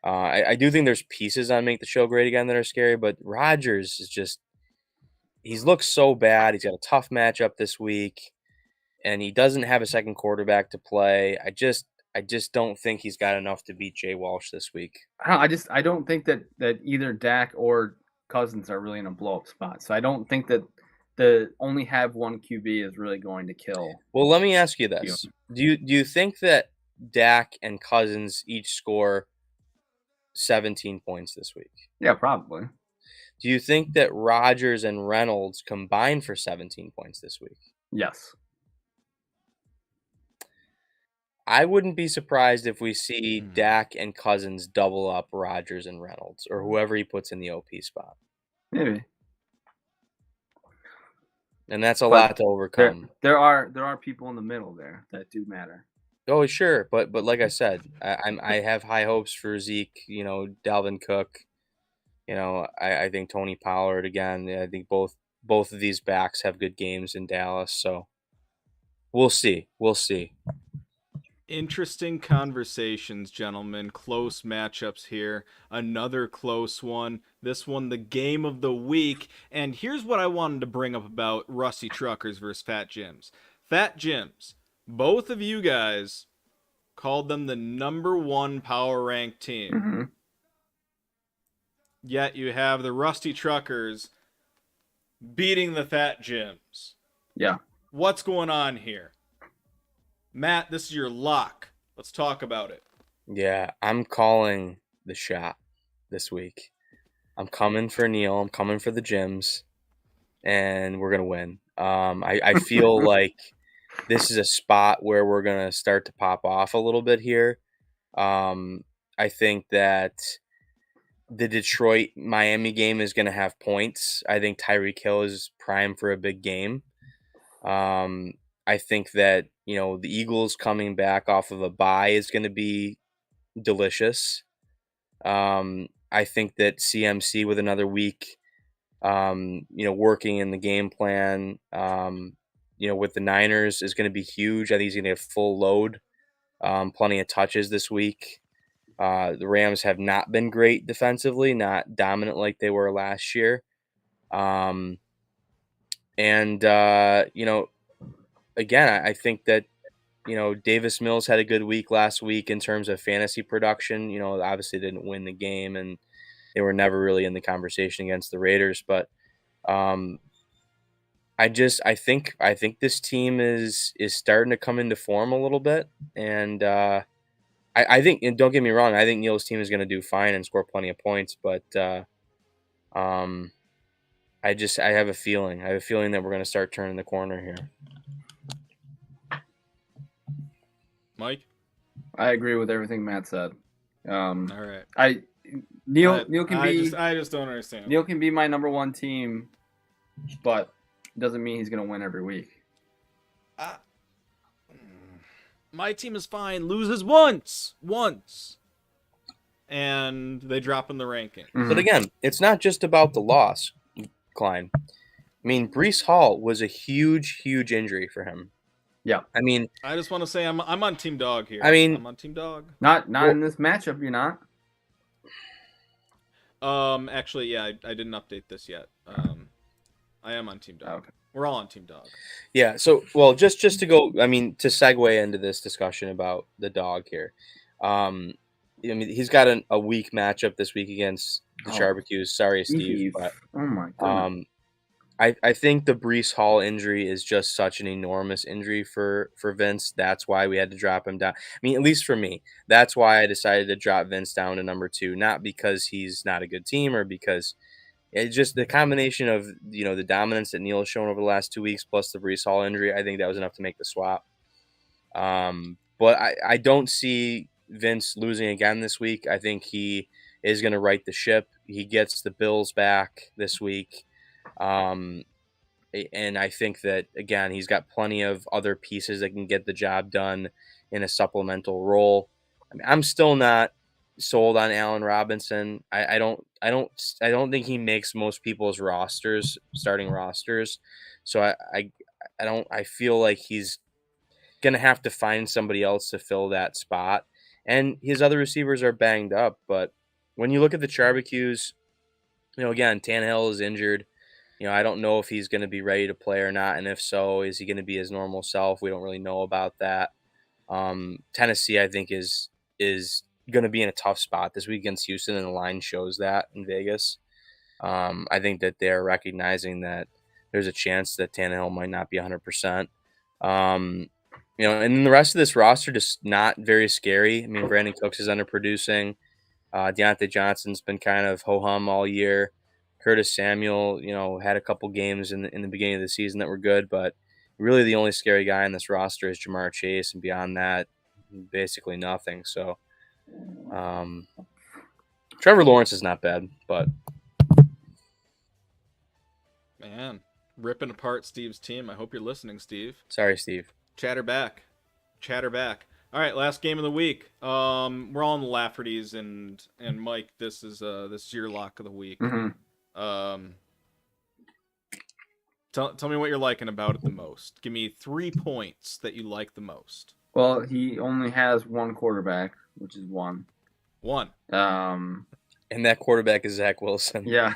I do think there's pieces on Make the Show Great Again that are scary, but Rodgers is just he's looked so bad. He's got a tough matchup this week, and he doesn't have a second quarterback to play. I just don't think he's got enough to beat Jay Walsh this week. I don't think that either Dak or Cousins are really in a blow up spot. So I don't think that the only have one QB is really going to kill. Well, let me ask you this: Do you think that Dak and Cousins each score 17 points this week? Yeah, probably. Do you think that Rodgers and Reynolds combine for 17 points this week? Yes. I wouldn't be surprised if we see Dak and Cousins double up Rodgers and Reynolds, or whoever he puts in the OP spot. Maybe. And that's a lot to overcome. There are people in the middle there that do matter. Oh, sure, but like I said, I have high hopes for Zeke. Dalvin Cook. I think Tony Pollard again. I think both of these backs have good games in Dallas. So we'll see. Interesting conversations, gentlemen. Close matchups here. Another close one. This one, the game of the week. And here's what I wanted to bring up about Rusty Truckers versus Fat Jims. Fat Jims, both of you guys called them the number 1 power ranked team. Mm-hmm. Yet you have the Rusty Truckers beating the Fat Jims. Yeah. What's going on here? Matt, this is your lock. Let's talk about it. Yeah, I'm calling the shot this week. I'm coming for Neil. I'm coming for the Jims, and we're gonna win. I feel like this is a spot where we're gonna start to pop off a little bit here. I think that the Detroit Miami game is gonna have points. I think Tyreek Hill is prime for a big game. I think that, the Eagles coming back off of a bye is going to be delicious. I think that CMC with another week, working in the game plan, with the Niners is going to be huge. I think he's going to have full load, plenty of touches this week. The Rams have not been great defensively, not dominant like they were last year. Again, I think that, Davis Mills had a good week last week in terms of fantasy production. Obviously didn't win the game, and they were never really in the conversation against the Raiders. But I think this team is starting to come into form a little bit, and I think, and don't get me wrong, I think Neil's team is going to do fine and score plenty of points. But I have a feeling that we're going to start turning the corner here. Mike? I agree with everything Matt said. All right. Neil can be. I just don't understand. Neil can be my number 1 team, but it doesn't mean he's going to win every week. My team is fine. Loses once, and they drop in the ranking. Mm-hmm. But again, it's not just about the loss, Klein. I mean, Breece Hall was a huge injury for him. Yeah. I mean, I just want to say I'm on Team Dog here. I mean, I'm on Team Dog. Not in this matchup, you're not. Actually, yeah, I didn't update this yet. I am on Team Dog. Oh, okay. We're all on Team Dog. Yeah. So, well, just to go, I mean, to segue into this discussion about the dog here. He's got a weak matchup this week against the Barbecues. Sorry, Steve, but oh my goodness. I think the Breece Hall injury is just such an enormous injury for Vince. That's why we had to drop him down. I mean, at least for me, that's why I decided to drop Vince down to number 2, not because he's not a good team or because it's just the combination of, the dominance that Neil has shown over the last 2 weeks plus the Breece Hall injury. I think that was enough to make the swap. But I don't see Vince losing again this week. I think he is going to right the ship. He gets the Bills back this week. And I think that, again, he's got plenty of other pieces that can get the job done in a supplemental role. I mean, I'm still not sold on Allen Robinson. I don't think he makes most people's starting rosters. So I feel like he's gonna have to find somebody else to fill that spot. And his other receivers are banged up. But when you look at the Charbecues, again, Tannehill is injured. I don't know if he's going to be ready to play or not, and if so, is he going to be his normal self? We don't really know about that. Tennessee, I think, is going to be in a tough spot this week against Houston, and the line shows that in Vegas. I think that they're recognizing that there's a chance that Tannehill might not be 100%. And then the rest of this roster just not very scary. I mean, Brandon Cooks is underproducing. Deontay Johnson's been kind of ho-hum all year. Curtis Samuel, had a couple games in the beginning of the season that were good, but really the only scary guy on this roster is Jamar Chase, and beyond that, basically nothing. So, Trevor Lawrence is not bad, but Man, ripping apart Steve's team. I hope you're listening, Steve. Sorry, Steve. Chatter back. All right, last game of the week. We're all on the Laffertys, and Mike, this is your lock of the week. Mm-hmm. Tell me what you're liking about it the most. Give me 3 points that you like the most. Well, he only has one quarterback, which is one. And that quarterback is Zach Wilson. Yeah.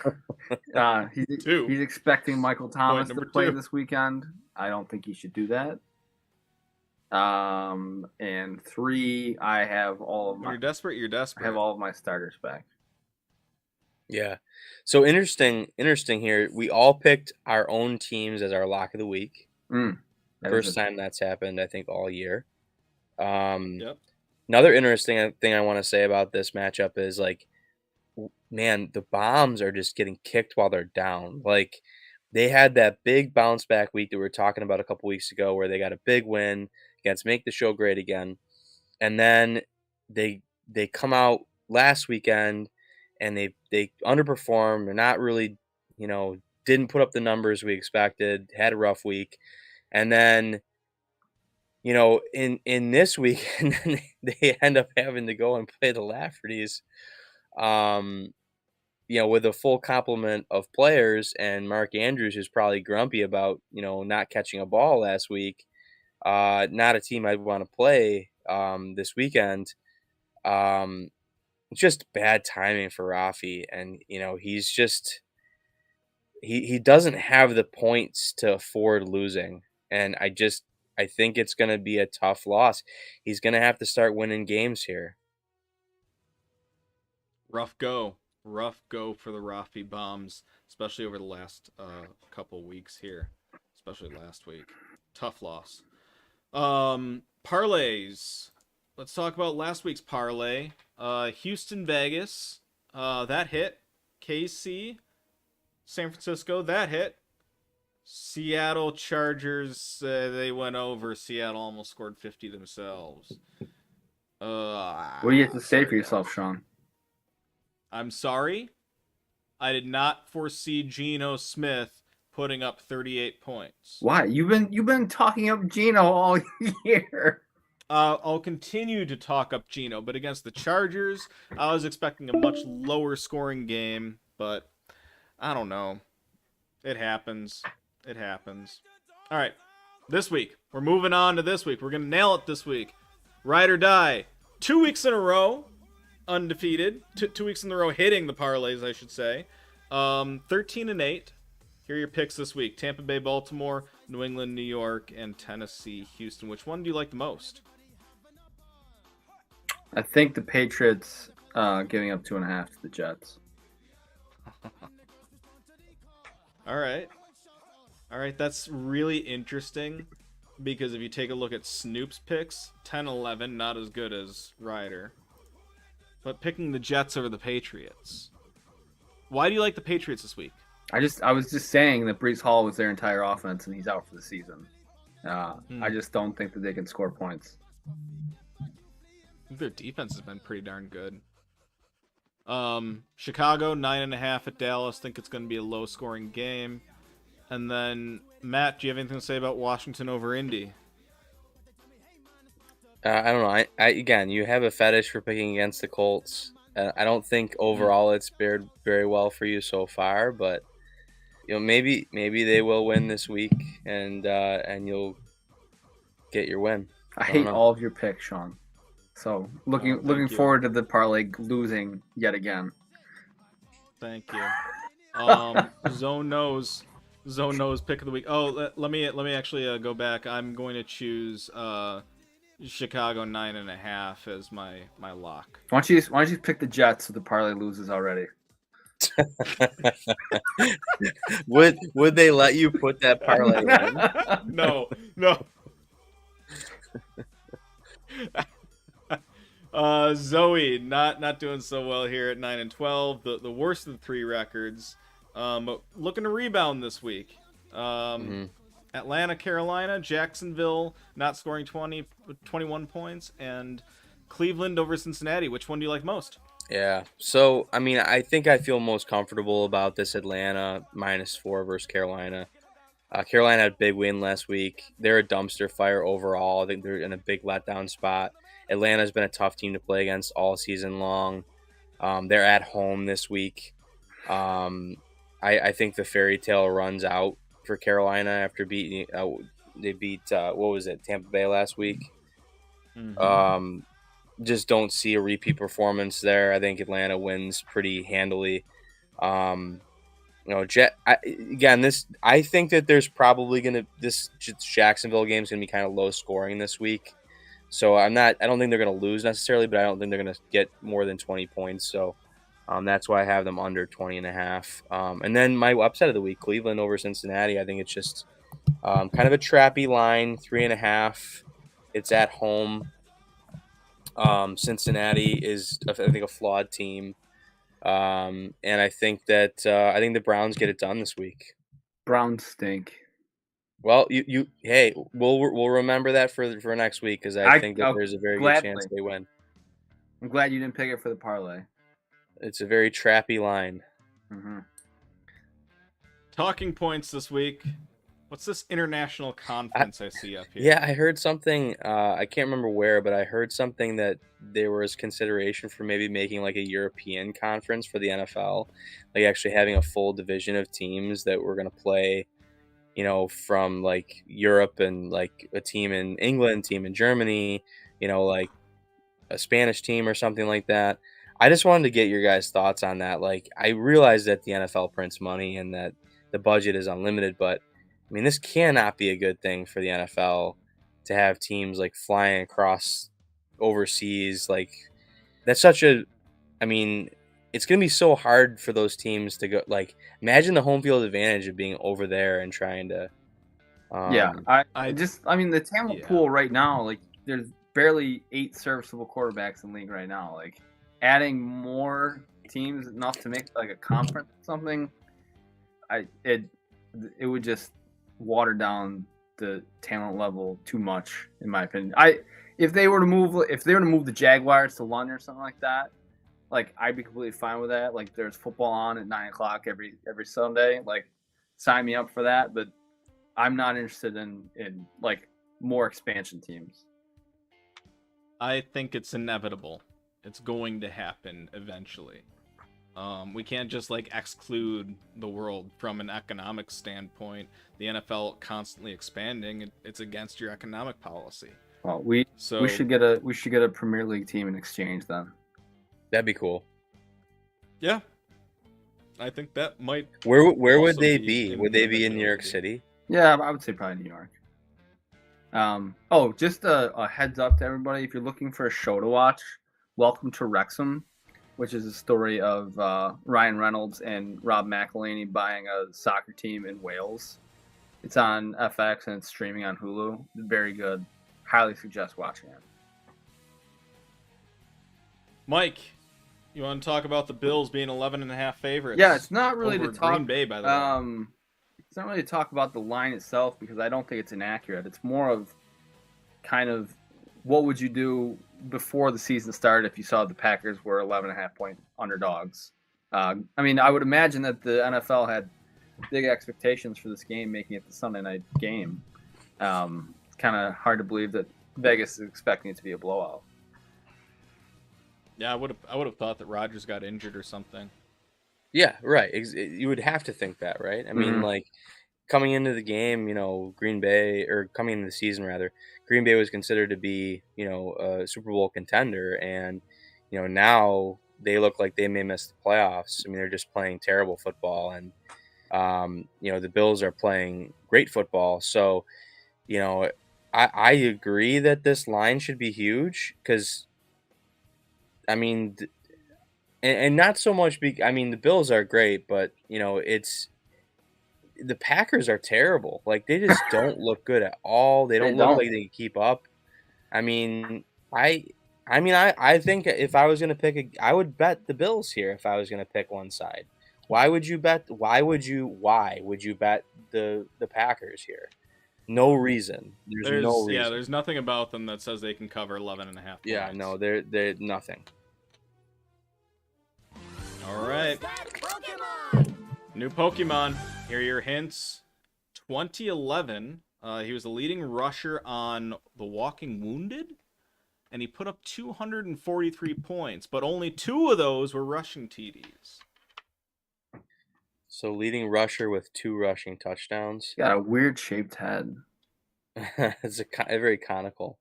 Two. He's expecting Michael Thomas to play 2. this weekend. I don't think he should do that. And 3, I have all of my. When you're desperate, you're desperate. I have all of my starters back. Yeah. So interesting here. We all picked our own teams as our lock of the week. First time that's happened, I think, all year. Yep. Another interesting thing I want to say about this matchup is, man, the Bombs are just getting kicked while they're down. They had that big bounce back week that we were talking about a couple weeks ago where they got a big win against Make the Show Great Again. And then they come out last weekend and they underperformed. They're not really, didn't put up the numbers we expected, had a rough week. And then, in this week, they end up having to go and play the Laffertys, with a full complement of players, and Mark Andrews, who's probably grumpy about, not catching a ball last week. Not a team I'd want to play this weekend. Just bad timing for Rafi, and he's just he doesn't have the points to afford losing, and I think it's going to be a tough loss. He's going to have to start winning games here. Rough go for the Rafi Bombs, especially over the last couple weeks here, especially last week. Tough loss. Parlays. Let's talk about last week's parlay. Houston, Vegas, that hit. KC, San Francisco, that hit. Seattle Chargers, they went over. Seattle almost scored 50 themselves. What do you have to say for yourself, Sean? I'm sorry. I did not foresee Geno Smith putting up 38 points. Why? You've been talking up Geno all year. I'll continue to talk up Geno, but against the Chargers, I was expecting a much lower scoring game, but I don't know. It happens. All right, this week. We're moving on to this week. We're going to nail it this week. Ride or die. 2 weeks in a row, undefeated. 2 weeks in a row hitting the parlays, I should say. 13-8. Here are your picks this week. Tampa Bay, Baltimore, New England, New York, and Tennessee, Houston. Which one do you like the most? I think the Patriots giving up 2.5 to the Jets. All right, that's really interesting because if you take a look at Snoop's picks, 10-11, not as good as Ryder. But picking the Jets over the Patriots. Why do you like the Patriots this week? I was just saying that Breece Hall was their entire offense and he's out for the season. I just don't think that they can score points. think their defense has been pretty darn good. Chicago 9.5 at Dallas. Think it's going to be a low-scoring game. And then Matt, do you have anything to say about Washington over Indy? I don't know. I again, you have a fetish for picking against the Colts. I don't think overall it's fared very well for you so far, but maybe they will win this week, and you'll get your win. I hate all of your picks, Sean. So looking forward to the parlay losing yet again. Thank you. Zone knows pick of the week. Oh, let me actually go back. I'm going to choose Chicago 9.5 as my lock. Why don't you pick the Jets so the parlay loses already? Would they let you put that parlay in? No. Zoe not doing so well here at 9-12. The worst of the three records. But looking to rebound this week. Atlanta, Carolina, Jacksonville not scoring 21 points, and Cleveland over Cincinnati. Which one do you like most? Yeah. So, I mean, I think I feel most comfortable about this Atlanta -4 versus Carolina. Carolina had a big win last week. They're a dumpster fire overall. I think they're in a big letdown spot. Atlanta's been a tough team to play against all season long. They're at home this week. I think the fairy tale runs out for Carolina after beating they beat Tampa Bay last week. Just don't see a repeat performance there. I think Atlanta wins pretty handily. I think that there's probably this Jacksonville game is gonna be kind of low scoring this week. So I don't think they're gonna lose necessarily, but I don't think they're gonna get more than 20 points. So that's why I have them under 20.5. And then my upset of the week, Cleveland over Cincinnati. I think it's just kind of a trappy line, 3.5. It's at home. Cincinnati is, I think, a flawed team. And I think that the Browns get it done this week. Browns stink. Well, hey, we'll remember that for next week, because I think that there's a very good chance they win. I'm glad you didn't pick it for the parlay. It's a very trappy line. Talking points this week. What's this international conference I see up here? Yeah, I heard something. I can't remember where, but I heard something that there was consideration for maybe making like a European conference for the NFL, like actually having a full division of teams that were going to play, from like Europe, and like a team in England, team in Germany, like a Spanish team or something like that. I just wanted to get your guys' thoughts on that. Like, I realize that the NFL prints money and that the budget is unlimited, but I mean, this cannot be a good thing for the NFL to have teams like flying across overseas. Like, that's it's going to be so hard for those teams to go. Like, imagine the home field advantage of being over there and trying to. The talent pool right now, like, there's barely 8 serviceable quarterbacks in the league right now. Like, adding more teams enough to make like a conference or something, it would just water down the talent level too much, in my opinion. If they were to move the Jaguars to London or something like that, like, I'd be completely fine with that. Like, there's football on at 9:00 every Sunday. Like, sign me up for that. But I'm not interested in like more expansion teams. I think it's inevitable. It's going to happen eventually. We can't just like exclude the world from an economic standpoint. The NFL constantly expanding. It's against your economic policy. Well, we should get a Premier League team in exchange then. That'd be cool. Yeah, I think that might. Where would they be? Would they be in New York City? Yeah, I would say probably New York. Just a heads up to everybody: if you're looking for a show to watch, welcome to Wrexham, which is a story of Ryan Reynolds and Rob McElhenney buying a soccer team in Wales. It's on FX and it's streaming on Hulu. Very good. Highly suggest watching it. Mike, you want to talk about the Bills being 11.5 favorites? Yeah, it's not really over to talk. Green Bay, by the way. It's not really to talk about the line itself, because I don't think it's inaccurate. It's more of kind of what would you do before the season started if you saw the Packers were 11.5-point underdogs? I mean, I would imagine that the NFL had big expectations for this game, making it the Sunday night game. Kind of hard to believe that Vegas is expecting it to be a blowout. Yeah, I would have thought that Rodgers got injured or something. Yeah, right. You would have to think that, right? I mean, like coming into the game, coming into the season rather, Green Bay was considered to be, a Super Bowl contender, and now they look like they may miss the playoffs. I mean, they're just playing terrible football, and the Bills are playing great football. So, I agree that this line should be huge because, I mean, and not so much. I mean, the Bills are great, but it's the Packers are terrible. Like they just don't look good at all. They don't look like they can keep up. I mean, I think if I was gonna pick I would bet the Bills here if I was gonna pick one side. Why would you bet the Packers here? No reason. There's no reason. Yeah, there's nothing about them that says they can cover 11.5 points. Yeah, no, they're nothing. All right. Pokemon? New Pokemon. Here are your hints. 2011, he was the leading rusher on The Walking Wounded, and he put up 243 points, but only 2 of those were rushing TDs. So leading rusher with 2 rushing touchdowns. Got a weird shaped head. It's a very conical.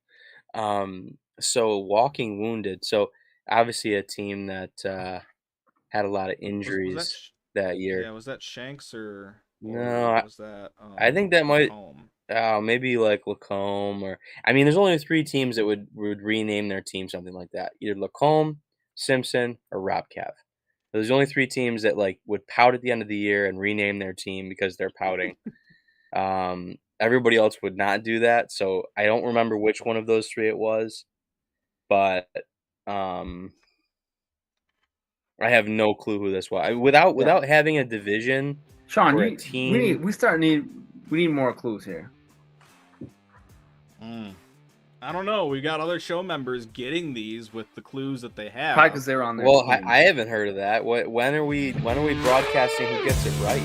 So Walking Wounded. So obviously a team that had a lot of injuries that year. Yeah, was that Shanks or no? Was that? I think that might. Home? Maybe like Lacombe or. I mean, there's only 3 teams that would rename their team something like that. Either Lacombe, Simpson, or Rob Cav. Those are the only 3 teams that would pout at the end of the year and rename their team because they're pouting. Everybody else would not do that, so I don't remember which one of those 3 it was, but I have no clue who this was. Without having a division, Sean, or a team, we need more clues here. I don't know. We got other show members getting these with the clues that they have. Probably because they were on there. Well, I haven't heard of that. When are we broadcasting who gets it right?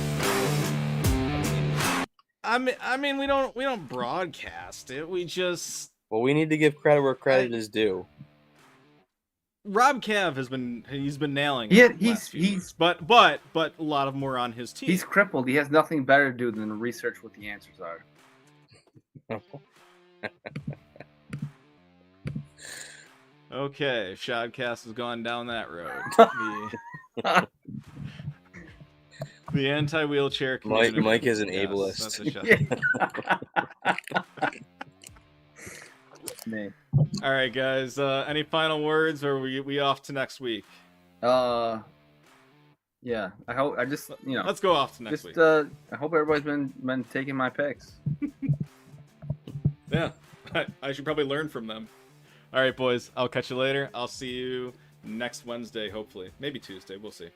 I mean, we don't broadcast it. We just. Well, we need to give credit where credit is due. Rob Cav he's been nailing it. Yeah, but a lot of more on his team. He's crippled. He has nothing better to do than research what the answers are. Okay, ShodCast has gone down that road. The anti-wheelchair community. Mike is an ableist. Me. All right, guys. Any final words, or are we off to next week? Yeah. Let's go off to next week. I hope everybody's been taking my picks. Yeah, I should probably learn from them. All right, boys. I'll catch you later. I'll see you next Wednesday, hopefully. Maybe Tuesday. We'll see.